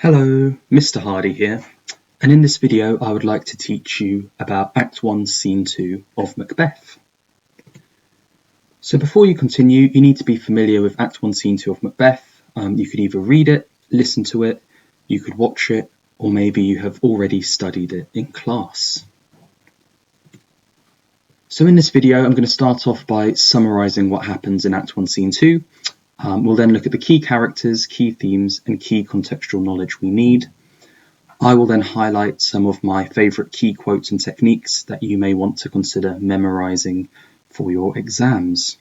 Hello, Mr. Hardy here, and in this video I would like to teach you about Act 1, Scene 2 of Macbeth. So before you continue, you need to be familiar with Act 1, Scene 2 of Macbeth. You could either read it, listen to it, you could watch it, or maybe you have already studied it in class. So in this video I'm going to start off by summarising what happens in Act 1, Scene 2. We'll then look at the key characters, key themes, and key contextual knowledge we need. I will then highlight some of my favourite key quotes and techniques that you may want to consider memorising for your exams.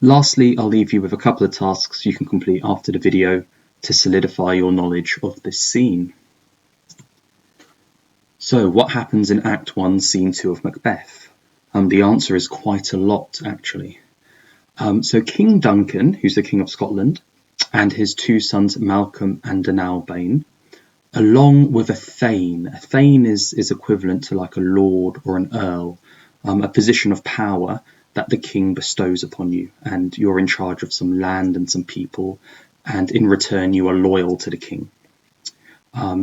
Lastly, I'll leave you with a couple of tasks you can complete after the video to solidify your knowledge of this scene. So, what happens in Act 1, Scene 2 of Macbeth? The answer is quite a lot, actually. So King Duncan, who's the King of Scotland, and his two sons Malcolm and Donalbain, along with a thane. A thane is equivalent to like a lord or an earl, a position of power that the king bestows upon you, and you're in charge of some land and some people, and in return you are loyal to the king.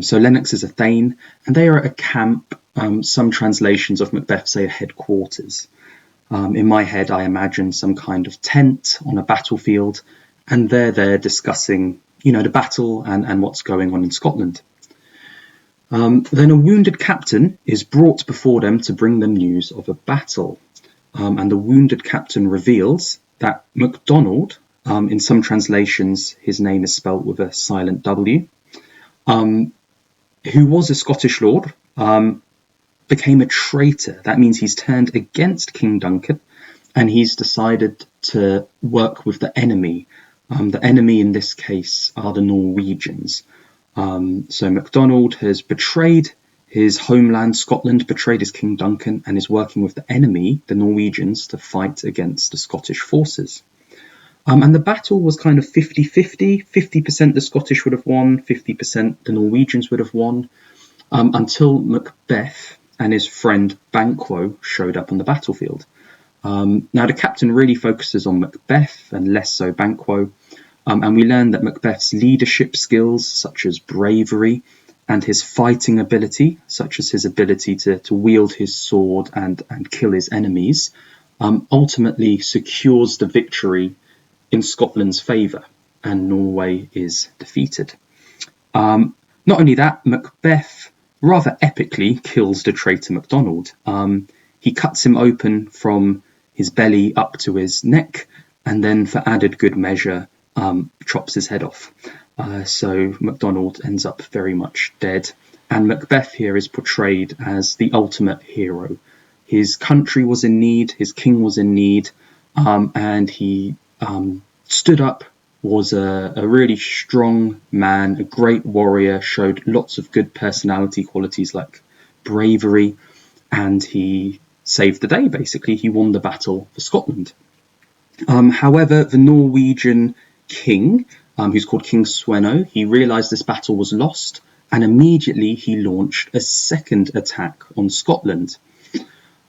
So Lennox is a thane, and they are at a camp. Some translations of Macbeth say a headquarters. In my head, I imagine some kind of tent on a battlefield, and they're there discussing, the battle and what's going on in Scotland. Then a wounded captain is brought before them to bring them news of a battle. And the wounded captain reveals that MacDonald, in some translations, his name is spelt with a silent W, who was a Scottish lord, became a traitor. That means he's turned against King Duncan and he's decided to work with the enemy. The enemy in this case are the Norwegians. So MacDonald has betrayed his homeland, Scotland, betrayed his King Duncan, and is working with the enemy, the Norwegians, to fight against the Scottish forces. And the battle was kind of 50-50. 50% the Scottish would have won, 50% the Norwegians would have won, until Macbeth and his friend Banquo showed up on the battlefield. Now the captain really focuses on Macbeth and less so Banquo, and we learn that Macbeth's leadership skills, such as bravery, and his fighting ability, such as his ability to wield his sword and kill his enemies, ultimately secures the victory in Scotland's favour, and Norway is defeated. Not only that, Macbeth rather epically kills the traitor MacDonald. He cuts him open from his belly up to his neck, and then for added good measure, chops his head off. So MacDonald ends up very much dead, and Macbeth here is portrayed as the ultimate hero. His country was in need, his king was in need, and he stood up, was a really strong man, a great warrior, showed lots of good personality qualities like bravery, and he saved the day, basically. He won the battle for Scotland. However, the Norwegian king, who's called King Sweno, he realised this battle was lost, and immediately he launched a second attack on Scotland.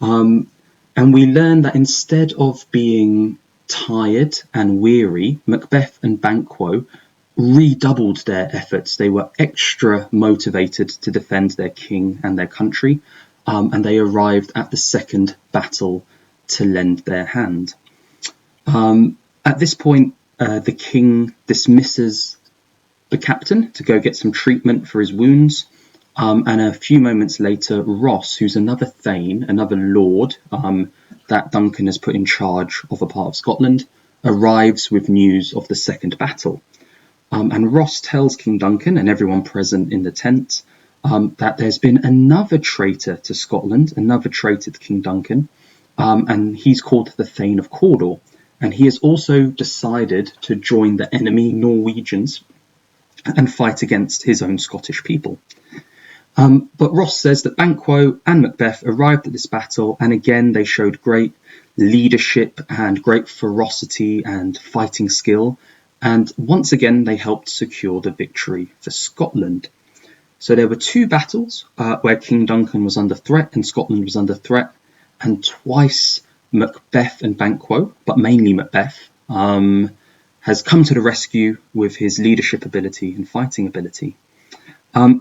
And we learn that instead of being tired and weary, Macbeth and Banquo redoubled their efforts. They were extra motivated to defend their king and their country, and they arrived at the second battle to lend their hand. At this point, the king dismisses the captain to go get some treatment for his wounds, and a few moments later, Ross, who's another thane, another lord, that Duncan has put in charge of a part of Scotland, arrives with news of the second battle. And Ross tells King Duncan and everyone present in the tent that there's been another traitor to Scotland, another traitor to King Duncan, and he's called the Thane of Cawdor. And he has also decided to join the enemy Norwegians and fight against his own Scottish people. But Ross says that Banquo and Macbeth arrived at this battle, and again they showed great leadership and great ferocity and fighting skill, and once again they helped secure the victory for Scotland. So there were two battles where King Duncan was under threat and Scotland was under threat, and twice Macbeth and Banquo, but mainly Macbeth, has come to the rescue with his leadership ability and fighting ability.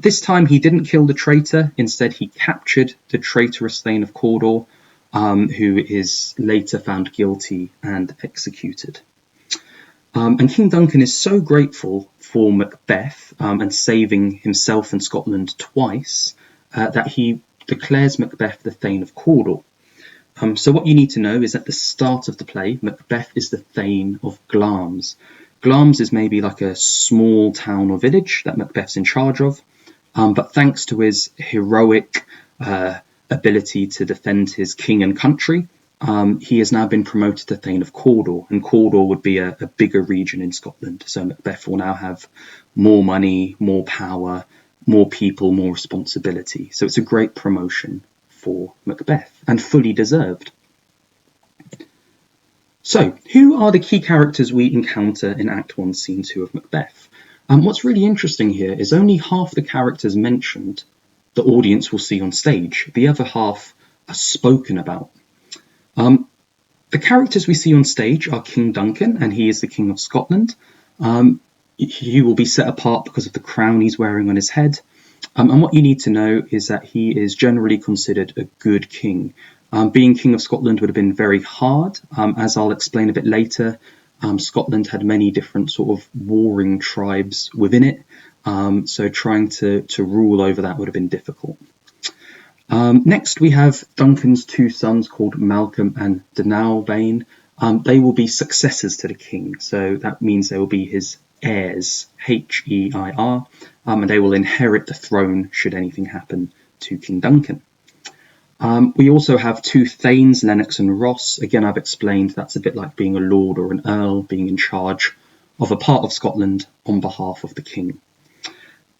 This time he didn't kill the traitor. Instead, he captured the traitorous Thane of Cawdor, who is later found guilty and executed. And King Duncan is so grateful for Macbeth and saving himself and Scotland twice that he declares Macbeth the Thane of Cawdor. So what you need to know is at the start of the play, Macbeth is the Thane of Glamis. Glamis is maybe like a small town or village that Macbeth's in charge of, but thanks to his heroic ability to defend his king and country, he has now been promoted to Thane of Cawdor, and Cawdor would be a bigger region in Scotland. So Macbeth will now have more money, more power, more people, more responsibility. So it's a great promotion for Macbeth, and fully deserved. So, who are the key characters we encounter in Act 1, Scene 2 of Macbeth? What's really interesting here is only half the characters mentioned the audience will see on stage. The other half are spoken about. The characters we see on stage are King Duncan, and he is the King of Scotland. He will be set apart because of the crown he's wearing on his head. And what you need to know is that he is generally considered a good king. Being King of Scotland would have been very hard. As I'll explain a bit later, Scotland had many different sort of warring tribes within it. So trying to rule over that would have been difficult. Next, we have Duncan's two sons called Malcolm and Dunalbain. They will be successors to the king. So that means they will be his heirs, H-E-I-R, and they will inherit the throne should anything happen to King Duncan. We also have two Thanes, Lennox and Ross. Again, I've explained that's a bit like being a lord or an earl, being in charge of a part of Scotland on behalf of the king.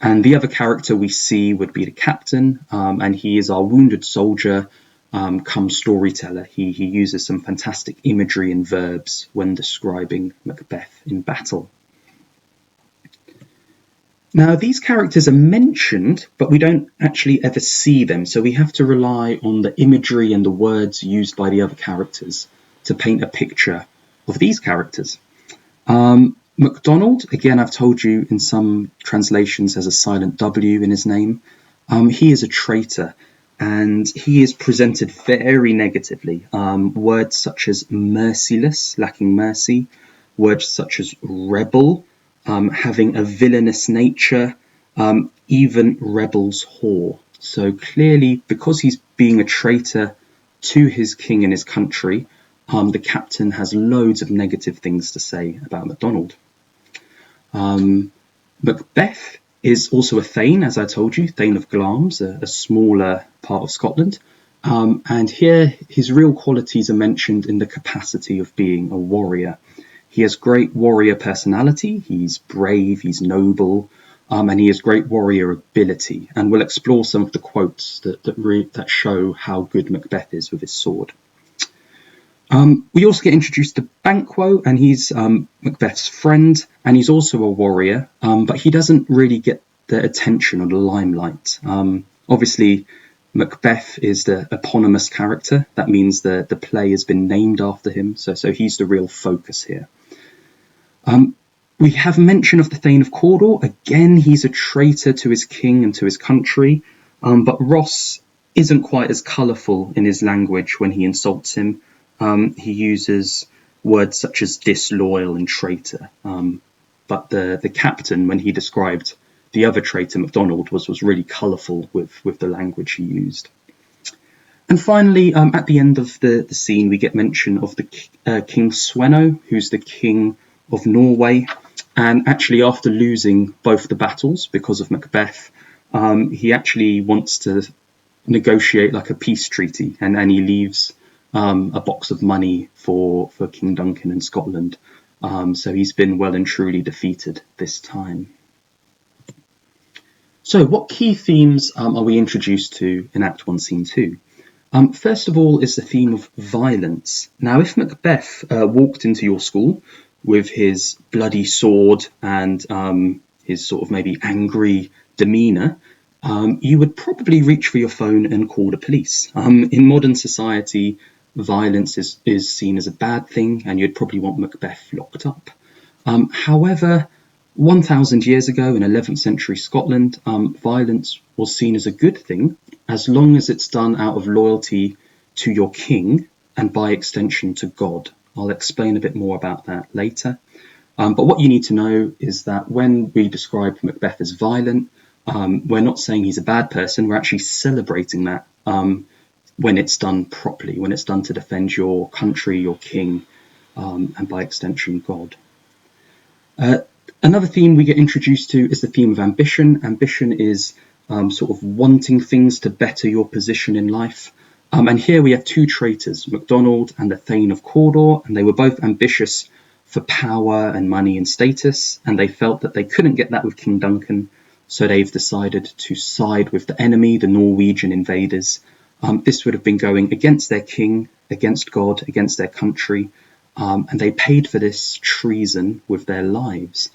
And the other character we see would be the captain, and he is our wounded soldier, come storyteller. He uses some fantastic imagery and verbs when describing Macbeth in battle. Now, these characters are mentioned, but we don't actually ever see them, so we have to rely on the imagery and the words used by the other characters to paint a picture of these characters. MacDonald, again, I've told you in some translations there's a silent W in his name. He is a traitor, and he is presented very negatively. Words such as merciless, lacking mercy, words such as rebel, having a villainous nature, even rebel's whore. So clearly, because he's being a traitor to his king and his country, the captain has loads of negative things to say about MacDonald. Macbeth is also a Thane, as I told you, Thane of Glamis, a smaller part of Scotland. And here his real qualities are mentioned in the capacity of being a warrior. He has great warrior personality, he's brave, he's noble, and he has great warrior ability. And we'll explore some of the quotes that show how good Macbeth is with his sword. We also get introduced to Banquo, and he's Macbeth's friend, and he's also a warrior, but he doesn't really get the attention or the limelight. Obviously, Macbeth is the eponymous character. That means the play has been named after him, so he's the real focus here. We have mention of the Thane of Cawdor. Again, he's a traitor to his king and to his country, but Ross isn't quite as colourful in his language when he insults him. He uses words such as disloyal and traitor, but the captain, when he described the other traitor, MacDonald, was really colourful with the language he used. And finally, at the end of the scene, we get mention of the King Sweno, who's the king of Norway. And actually, after losing both the battles because of Macbeth, he actually wants to negotiate like a peace treaty, and he leaves a box of money for King Duncan in Scotland. So he's been well and truly defeated this time. So what key themes are we introduced to in Act 1, Scene 2? First of all is the theme of violence. Now, if Macbeth walked into your school with his bloody sword and his sort of maybe angry demeanour, you would probably reach for your phone and call the police. In modern society, violence is seen as a bad thing, and you'd probably want Macbeth locked up. However, 1,000 years ago in 11th century Scotland, violence was seen as a good thing as long as it's done out of loyalty to your king and by extension to God. I'll explain a bit more about that later. But what you need to know is that when we describe Macbeth as violent, we're not saying he's a bad person. We're actually celebrating that when it's done properly, when it's done to defend your country, your king, and by extension, God. Another theme we get introduced to is the theme of ambition. Ambition is sort of wanting things to better your position in life. And here we have two traitors, MacDonald and the Thane of Cawdor, and they were both ambitious for power and money and status, and they felt that they couldn't get that with King Duncan, so they've decided to side with the enemy, the Norwegian invaders. This would have been going against their king, against God, against their country, and they paid for this treason with their lives.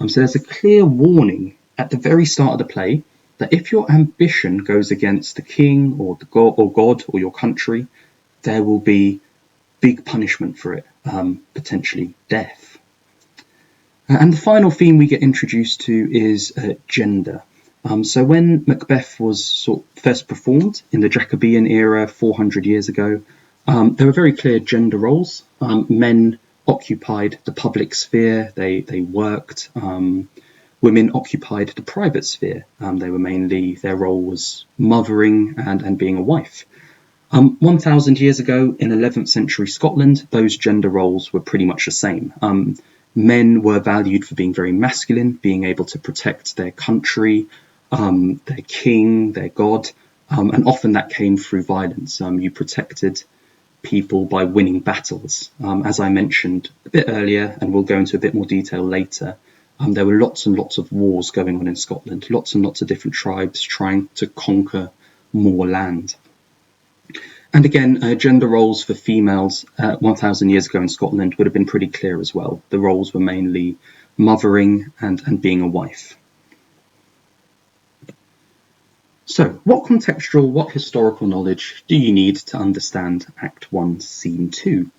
So there's a clear warning at the very start of the play that if your ambition goes against the king or the God or your country, there will be big punishment for it, potentially death. And the final theme we get introduced to is gender. So when Macbeth was first performed in the Jacobean era 400 years ago, there were very clear gender roles. Men occupied the public sphere, they worked. Women occupied the private sphere. They were mainly, their role was mothering and being a wife. 1,000 years ago in 11th century Scotland, those gender roles were pretty much the same. Men were valued for being very masculine, being able to protect their country, their king, their God, and often that came through violence. You protected people by winning battles. As I mentioned a bit earlier, and we'll go into a bit more detail later, there were lots and lots of wars going on in Scotland, lots and lots of different tribes trying to conquer more land. And again, gender roles for females 1,000 years ago in Scotland would have been pretty clear as well. The roles were mainly mothering and being a wife. So, what contextual, what historical knowledge do you need to understand Act 1, Scene 2?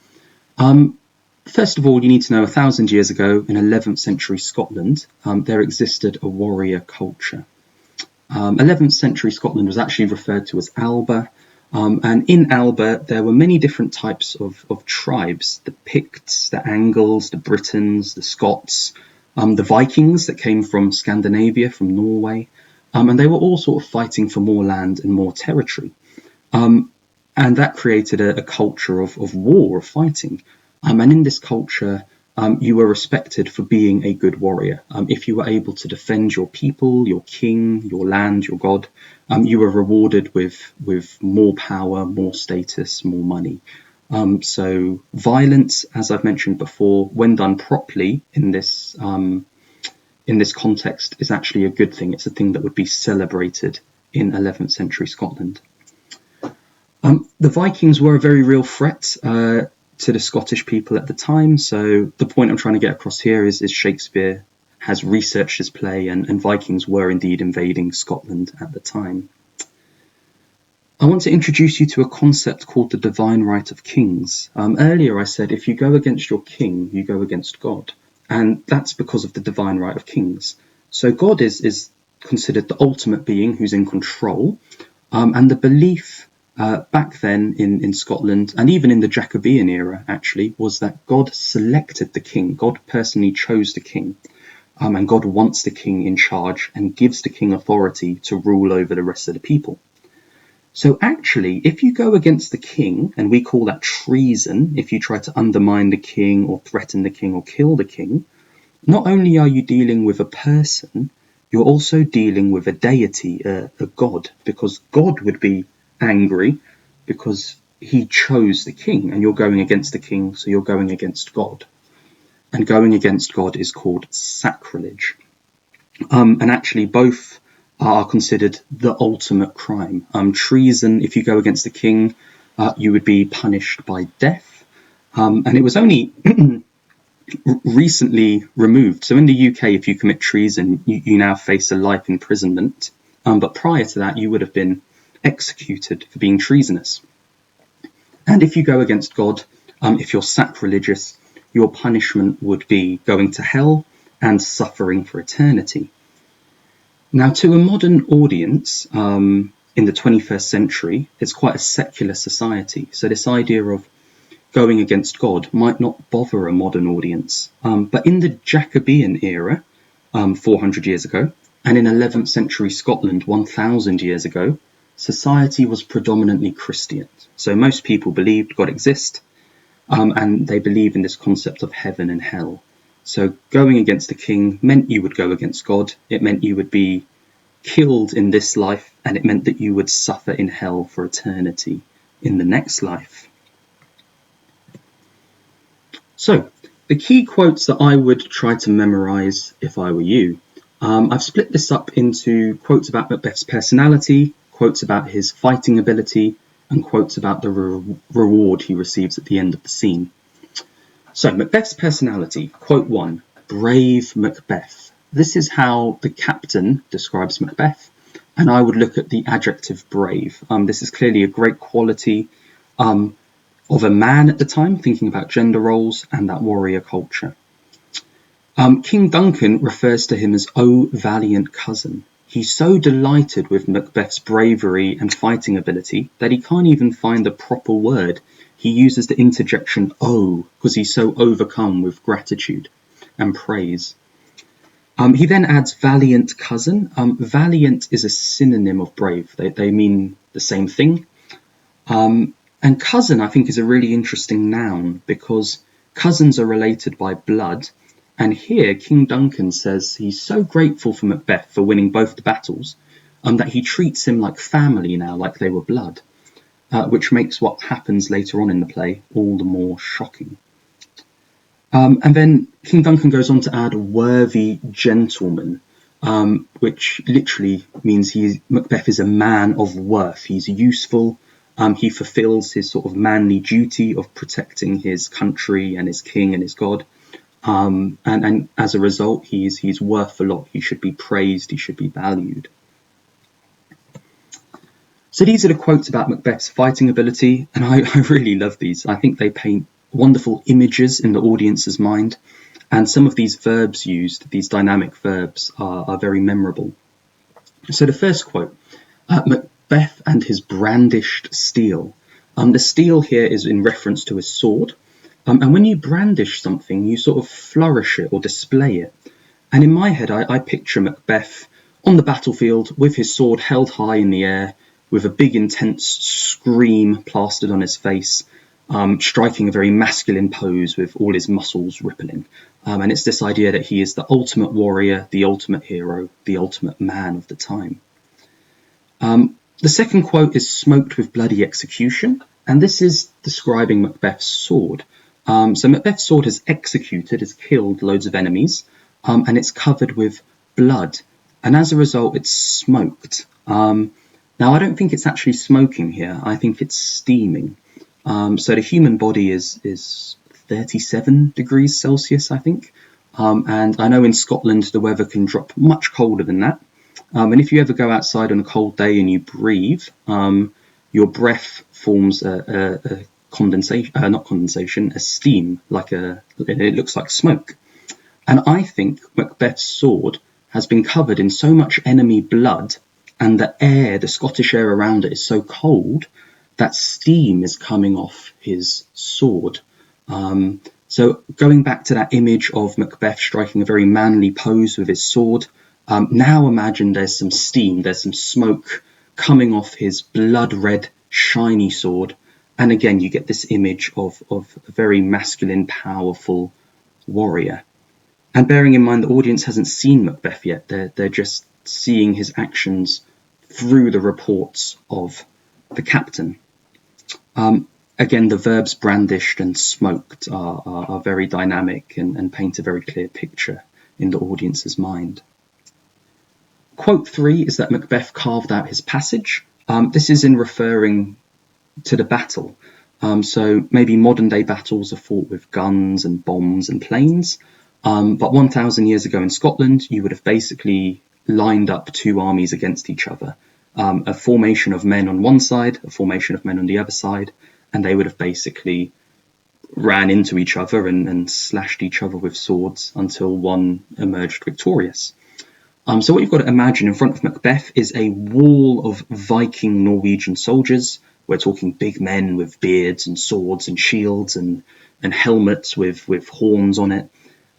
First of all, you need to know 1,000 years ago in 11th century Scotland, there existed a warrior culture. 11th century Scotland was actually referred to as Alba, and in Alba there were many different types of tribes: the Picts, the Angles, the Britons, the Scots, the Vikings that came from Scandinavia, from Norway, and they were all sort of fighting for more land and more territory. And that created a culture of war, of fighting. And in this culture, you were respected for being a good warrior. If you were able to defend your people, your king, your land, your God, you were rewarded with more power, more status, more money. So violence, as I've mentioned before, when done properly in this context, is actually a good thing. It's a thing that would be celebrated in 11th century Scotland. The Vikings were a very real threat to the Scottish people at the time. So the point I'm trying to get across here is Shakespeare has researched his play, and Vikings were indeed invading Scotland at the time. I want to introduce you to a concept called the divine right of kings. Earlier I said if you go against your king, you go against God. And that's because of the divine right of kings. So God is considered the ultimate being who's in control. And the belief back then in Scotland, and even in the Jacobean era actually, was that God selected the king. God personally chose the king. And God wants the king in charge and gives the king authority to rule over the rest of the people. So actually, if you go against the king, and we call that treason, if you try to undermine the king or threaten the king or kill the king, not only are you dealing with a person, you're also dealing with a deity, a god, because God would be angry because he chose the king, and you're going against the king, so you're going against God. And going against God is called sacrilege. And actually both are considered the ultimate crime. Treason, if you go against the king, you would be punished by death. And it was only recently removed. So in the UK, if you commit treason, you now face a life imprisonment. But prior to that, you would have been executed for being treasonous. And if you go against God, if you're sacrilegious, your punishment would be going to hell and suffering for eternity. Now, to a modern audience in the 21st century, it's quite a secular society. So this idea of going against God might not bother a modern audience. But in the Jacobean era, 400 years ago, and in 11th century Scotland, 1,000 years ago, society was predominantly Christian. So most people believed God exists, and they believe in this concept of heaven and hell. So going against the king meant you would go against God. It meant you would be killed in this life, and it meant that you would suffer in hell for eternity in the next life. So the key quotes that I would try to memorize if I were you, I've split this up into quotes about Macbeth's personality, quotes about his fighting ability, and quotes about the reward he receives at the end of the scene. So Macbeth's personality, quote 1, brave Macbeth. This is how the captain describes Macbeth, and I would look at the adjective brave. This is clearly a great quality of a man at the time, thinking about gender roles and that warrior culture. King Duncan refers to him as "O valiant cousin." He's so delighted with Macbeth's bravery and fighting ability that he can't even find the proper word. He uses the interjection "oh" because he's so overcome with gratitude and praise. He then adds valiant cousin. Valiant is a synonym of brave. They mean the same thing. And cousin, I think, is a really interesting noun because cousins are related by blood. And here, King Duncan says he's so grateful for Macbeth for winning both the battles that he treats him like family now, like they were blood, which makes what happens later on in the play all the more shocking. And then King Duncan goes on to add worthy gentleman, which literally means Macbeth is a man of worth. He's useful. He fulfills his sort of manly duty of protecting his country and his king and his god. And as a result, he's worth a lot. He should be praised. He should be valued. So these are the quotes about Macbeth's fighting ability, and I really love these. I think they paint wonderful images in the audience's mind, and some of these verbs used, these dynamic verbs, are very memorable. So the first quote, Macbeth and his brandished steel. The steel here is in reference to his sword, and when you brandish something, you sort of flourish it or display it. And in my head, I picture Macbeth on the battlefield with his sword held high in the air, with a big intense scream plastered on his face, striking a very masculine pose with all his muscles rippling. And it's this idea that he is the ultimate warrior, the ultimate hero, the ultimate man of the time. The second quote is smoked with bloody execution, and this is describing Macbeth's sword. So Macbeth's sword has killed loads of enemies, and it's covered with blood, and as a result it's smoked. Now I don't think it's actually smoking here, I think it's steaming. So the human body is 37 degrees Celsius, I think, and I know in Scotland the weather can drop much colder than that. And if you ever go outside on a cold day and you breathe, your breath forms a steam, it looks like smoke. And I think Macbeth's sword has been covered in so much enemy blood, and the Scottish air around it is so cold that steam is coming off his sword. So going back to that image of Macbeth striking a very manly pose with his sword, now imagine there's some steam, there's some smoke coming off his blood-red, shiny sword. And again, you get this image of a very masculine, powerful warrior. And bearing in mind the audience hasn't seen Macbeth yet, they're just seeing his actions through the reports of the captain. Again, the verbs brandished and smoked are very dynamic and paint a very clear picture in the audience's mind. Quote 3 is that Macbeth carved out his passage. This is in referring to the battle. So maybe modern day battles are fought with guns and bombs and planes. But 1,000 years ago in Scotland, you would have basically lined up two armies against each other. A formation of men on one side, a formation of men on the other side, and they would have basically ran into each other and slashed each other with swords until one emerged victorious. So what you've got to imagine in front of Macbeth is a wall of Viking Norwegian soldiers. We're talking big men with beards and swords and shields and helmets with horns on it.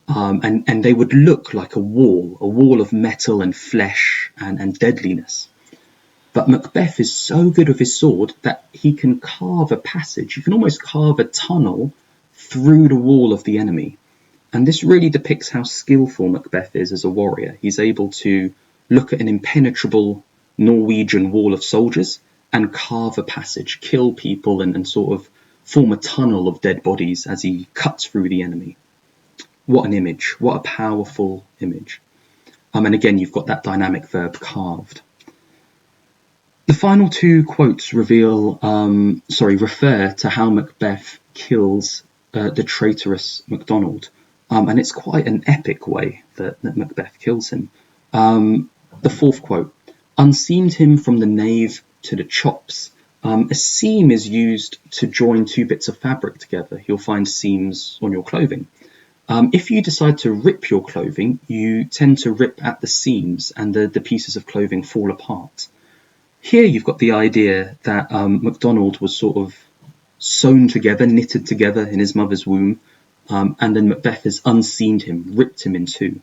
And they would look like a wall of metal and flesh and deadliness. But Macbeth is so good with his sword that he can carve a passage. He can almost carve a tunnel through the wall of the enemy. And this really depicts how skillful Macbeth is as a warrior. He's able to look at an impenetrable Norwegian wall of soldiers and carve a passage, kill people and sort of form a tunnel of dead bodies as he cuts through the enemy. What an image, what a powerful image. And again, you've got that dynamic verb carved. The final two quotes refer to how Macbeth kills the traitorous MacDonald. And it's quite an epic way that Macbeth kills him. The fourth quote, unseamed him from the nave to the chops. A seam is used to join two bits of fabric together. You'll find seams on your clothing. If you decide to rip your clothing, you tend to rip at the seams and the pieces of clothing fall apart. Here you've got the idea that MacDonald was sort of sewn together, knitted together in his mother's womb, and then Macbeth has unseamed him, ripped him in two.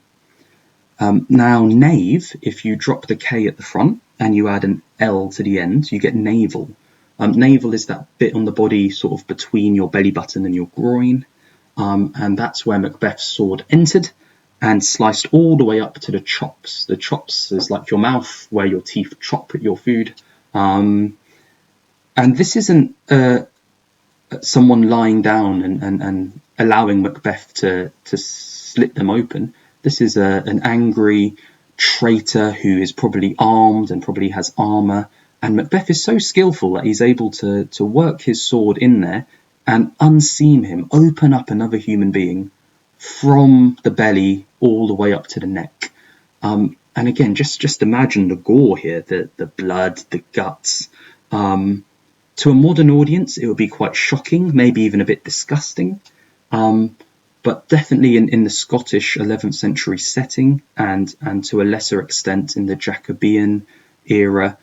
Now, knave, if you drop the K at the front and you add an L to the end, you get navel. Navel is that bit on the body sort of between your belly button and your groin, and that's where Macbeth's sword entered and sliced all the way up to the chops. The chops is like your mouth where your teeth chop at your food. And this isn't someone lying down and allowing Macbeth to slit them open. This is an angry traitor who is probably armed and probably has armour. And Macbeth is so skillful that he's able to work his sword in there and unseam him, open up another human being from the belly all the way up to the neck. And again, just imagine the gore here, the blood, the guts. To a modern audience, it would be quite shocking, maybe even a bit disgusting. But definitely in the Scottish 11th century setting and to a lesser extent in the Jacobean era,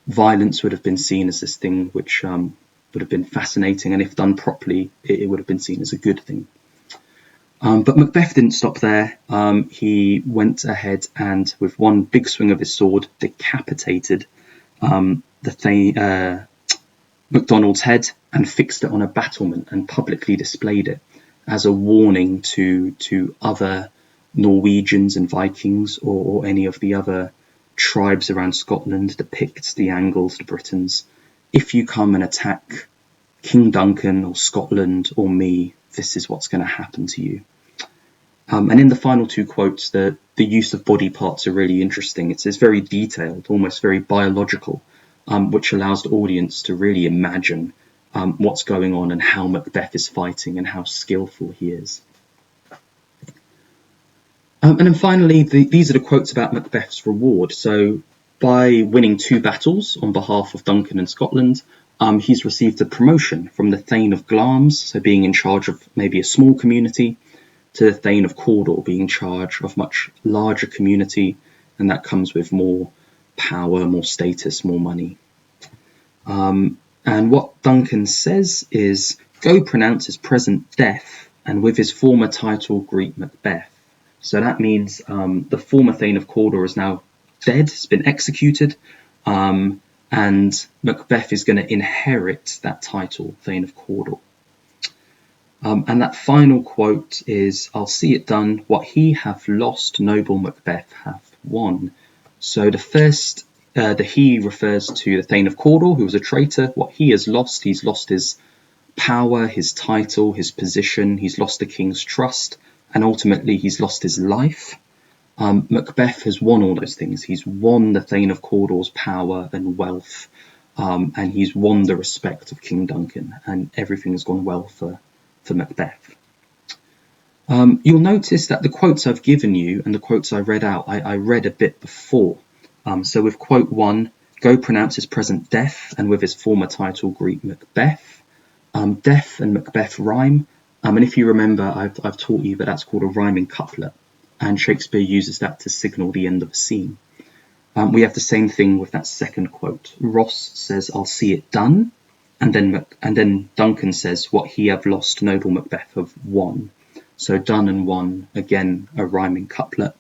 violence would have been seen as this thing which would have been fascinating, and if done properly, it would have been seen as a good thing. But Macbeth didn't stop there. He went ahead and, with one big swing of his sword, decapitated MacDonald's head and fixed it on a battlement and publicly displayed it as a warning to other Norwegians and Vikings or any of the other tribes around Scotland, the Picts, the Angles, the Britons. If you come and attack King Duncan or Scotland or me, this is what's going to happen to you. And in the final two quotes, the use of body parts are really interesting. It's very detailed, almost very biological, which allows the audience to really imagine what's going on and how Macbeth is fighting and how skillful he is. And then finally, these are the quotes about Macbeth's reward. So by winning two battles on behalf of Duncan and Scotland, he's received a promotion from the Thane of Glamis, so being in charge of maybe a small community, to the Thane of Cawdor, being in charge of much larger community, and that comes with more power, more status, more money. And what Duncan says is, go pronounce his present death, and with his former title greet Macbeth. So that means the former Thane of Cawdor is now dead, has been executed, and Macbeth is going to inherit that title, Thane of Cawdor. And that final quote is, I'll see it done, what he hath lost, noble Macbeth hath won. So the first, the he refers to the Thane of Cawdor, who was a traitor. What he has lost, he's lost his power, his title, his position, he's lost the king's trust, and ultimately he's lost his life. Macbeth has won all those things. He's won the Thane of Cawdor's power and wealth, and he's won the respect of King Duncan, and everything has gone well for Macbeth. You'll notice that the quotes I've given you and the quotes I read out, I read a bit before. So with quote 1, go pronounce his present death, and with his former title greet Macbeth. Death and Macbeth rhyme, and if you remember, I've taught you that that's called a rhyming couplet, and Shakespeare uses that to signal the end of a scene. We have the same thing with that second quote. Ross says, "I'll see it done," and then Duncan says, "What he have lost, noble Macbeth have won." So done and won, again, a rhyming couplet.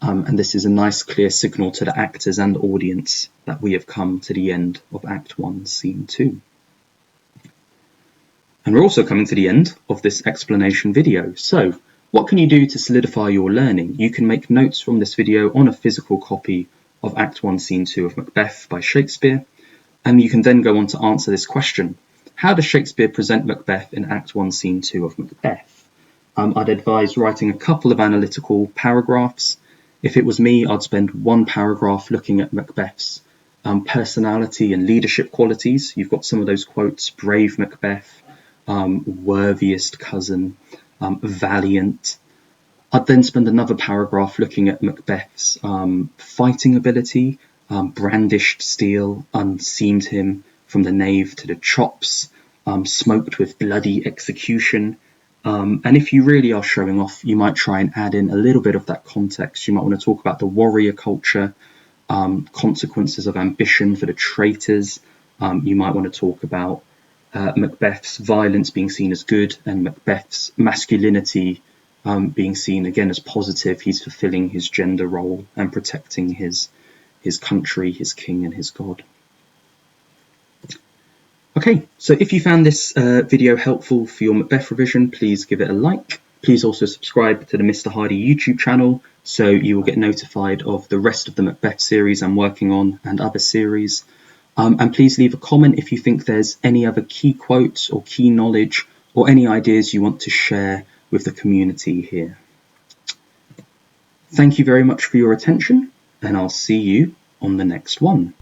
And this is a nice clear signal to the actors and audience that we have come to the end of Act 1, Scene 2. And we're also coming to the end of this explanation video. So what can you do to solidify your learning? You can make notes from this video on a physical copy of Act 1, Scene 2 of Macbeth by Shakespeare, and you can then go on to answer this question. How does Shakespeare present Macbeth in Act 1, Scene 2 of Macbeth? I'd advise writing a couple of analytical paragraphs. If it was me, I'd spend one paragraph looking at Macbeth's personality and leadership qualities. You've got some of those quotes: brave Macbeth, worthiest cousin, valiant. I'd then spend another paragraph looking at Macbeth's fighting ability, brandished steel, unseamed him from the nave to the chops, smoked with bloody execution. And if you really are showing off, you might try and add in a little bit of that context. You might want to talk about the warrior culture, consequences of ambition for the traitors. You might want to talk about Macbeth's violence being seen as good, and Macbeth's masculinity being seen again as positive. He's fulfilling his gender role and protecting his country, his king, and his god. Okay, so if you found this video helpful for your Macbeth revision, please give it a like. Please also subscribe to the Mr. Hardy YouTube channel so you will get notified of the rest of the Macbeth series I'm working on and other series. And please leave a comment if you think there's any other key quotes or key knowledge or any ideas you want to share with the community here. Thank you very much for your attention, and I'll see you on the next one.